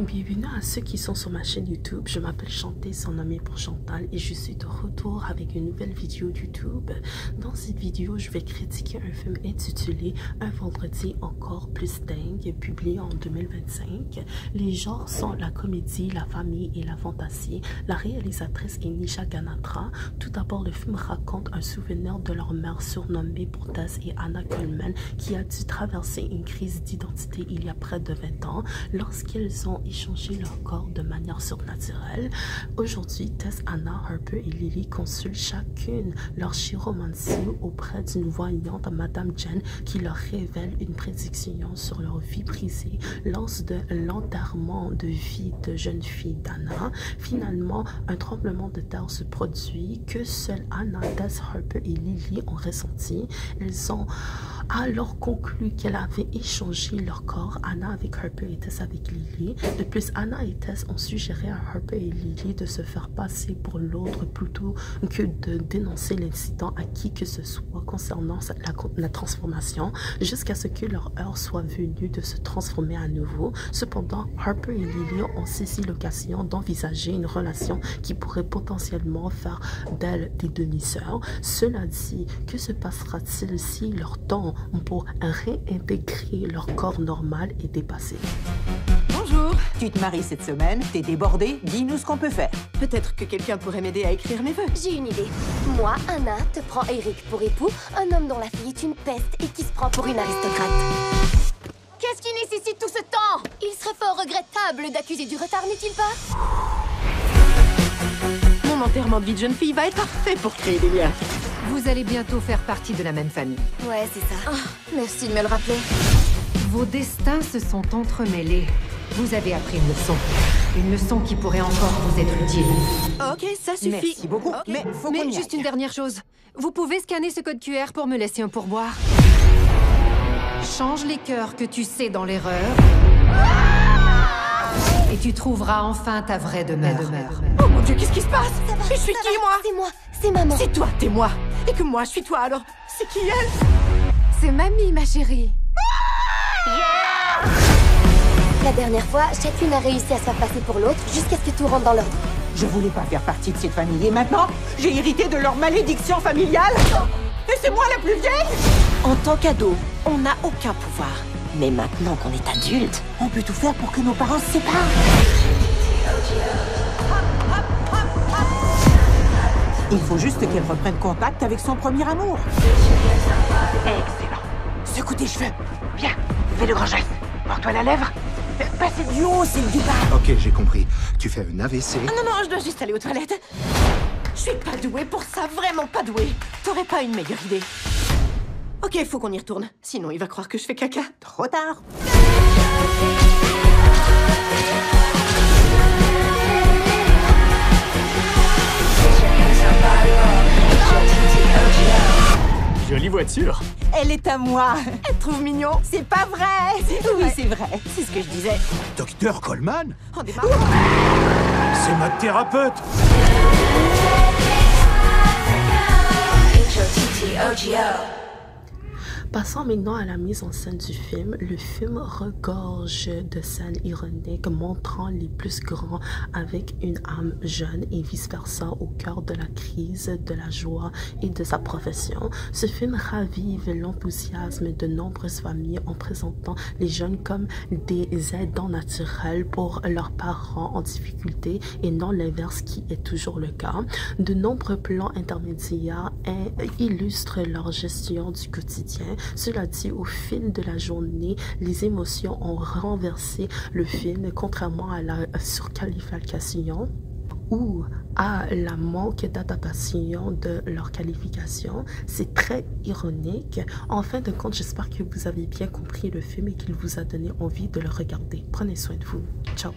Bienvenue à ceux qui sont sur ma chaîne YouTube. Je m'appelle Chanté, surnommée pour Chantal, et je suis de retour avec une nouvelle vidéo YouTube. Dans cette vidéo, je vais critiquer un film intitulé Un vendredi encore plus dingue, publié en 2025. Les genres sont la comédie, la famille et la fantasy. La réalisatrice est Nisha Ganatra. Tout d'abord, le film raconte un souvenir de leur mère surnommée pour Tess et Anna Coleman, qui a dû traverser une crise d'identité il y a près de 20 ans lorsqu'elles ont échangé leur corps de manière surnaturelle. Aujourd'hui, Tess, Anna, Harper et Lily consultent chacune leur chiromancie auprès d'une voyante, Madame Jen, qui leur révèle une prédiction sur leur vie brisée lors de l'enterrement de vie de jeune fille d'Anna. Finalement, un tremblement de terre se produit que seuls Anna, Tess, Harper et Lily ont ressenti. Elles ont alors conclu qu'elles avaient échangé leur corps, Anna avec Harper et Tess avec Lily. De plus, Anna et Tess ont suggéré à Harper et Lily de se faire passer pour l'autre plutôt que de dénoncer l'incident à qui que ce soit concernant la transformation, jusqu'à ce que leur heure soit venue de se transformer à nouveau. Cependant, Harper et Lily ont saisi l'occasion d'envisager une relation qui pourrait potentiellement faire d'elles des demi-sœurs. Cela dit, que se passera-t-il si leur temps pour réintégrer leur corps normal est dépassé? Bonjour. Tu te maries cette semaine, t'es débordée, dis-nous ce qu'on peut faire. Peut-être que quelqu'un pourrait m'aider à écrire mes vœux. J'ai une idée. Moi, Anna, te prends Eric pour époux, un homme dont la fille est une peste et qui se prend pour une aristocrate. Qu'est-ce qui nécessite tout ce temps? Il serait fort regrettable d'accuser du retard, n'est-il pas? Mon enterrement de vie de jeune fille va être parfait pour créer des liens. Vous allez bientôt faire partie de la même famille. Ouais, c'est ça. Oh, merci de me le rappeler. Vos destins se sont entremêlés. Vous avez appris une leçon. Une leçon qui pourrait encore vous être utile. Ok, ça suffit. Merci beaucoup. Okay. Mais faut qu'on y juste aille. une dernière chose. Vous pouvez scanner ce code QR pour me laisser un pourboire. Change les cœurs que tu sais dans l'erreur. Et tu trouveras enfin ta vraie demeure. Oh mon Dieu, qu'est-ce qui se passe? Ça va, Et je suis ça qui, va. moi? C'est moi, c'est maman. C'est toi, t'es moi. Et que moi, je suis toi, alors c'est qui elle? C'est mamie, ma chérie. La dernière fois, chacune a réussi à se faire passer pour l'autre jusqu'à ce que tout rentre dans l'ordre. Je voulais pas faire partie de cette famille et maintenant, j'ai hérité de leur malédiction familiale. Et c'est moi la plus vieille. En tant qu'ado, on n'a aucun pouvoir. Mais maintenant qu'on est adulte, on peut tout faire pour que nos parents se séparent. Il faut juste qu'elle reprenne contact avec son premier amour. Excellent. Secoue tes cheveux. Bien, fais le grand geste. Mord-toi la lèvre. Passez du haut, c'est du bas. Ok, j'ai compris. Tu fais un AVC. Ah non, je dois juste aller aux toilettes. Je suis pas douée pour ça, vraiment pas douée. T'aurais pas une meilleure idée? Ok, faut qu'on y retourne. Sinon, il va croire que je fais caca. Trop tard. Jolie voiture. Elle est à moi. Elle te trouve mignon. C'est pas vrai. Oui, c'est vrai. C'est ce que je disais. Docteur Coleman? On démarre. C'est ma thérapeute. Passons maintenant à la mise en scène du film. Le film regorge de scènes ironiques montrant les plus grands avec une âme jeune et vice-versa au cœur de la crise, de la joie et de sa profession. Ce film ravive l'enthousiasme de nombreuses familles en présentant les jeunes comme des aidants naturels pour leurs parents en difficulté et non l'inverse qui est toujours le cas. De nombreux plans intermédiaires illustrent leur gestion du quotidien. Cela dit, au fil de la journée, les émotions ont renversé le film, contrairement à la surqualification ou à la manque d'adaptation de leur qualification. C'est très ironique. En fin de compte, j'espère que vous avez bien compris le film et qu'il vous a donné envie de le regarder. Prenez soin de vous. Ciao.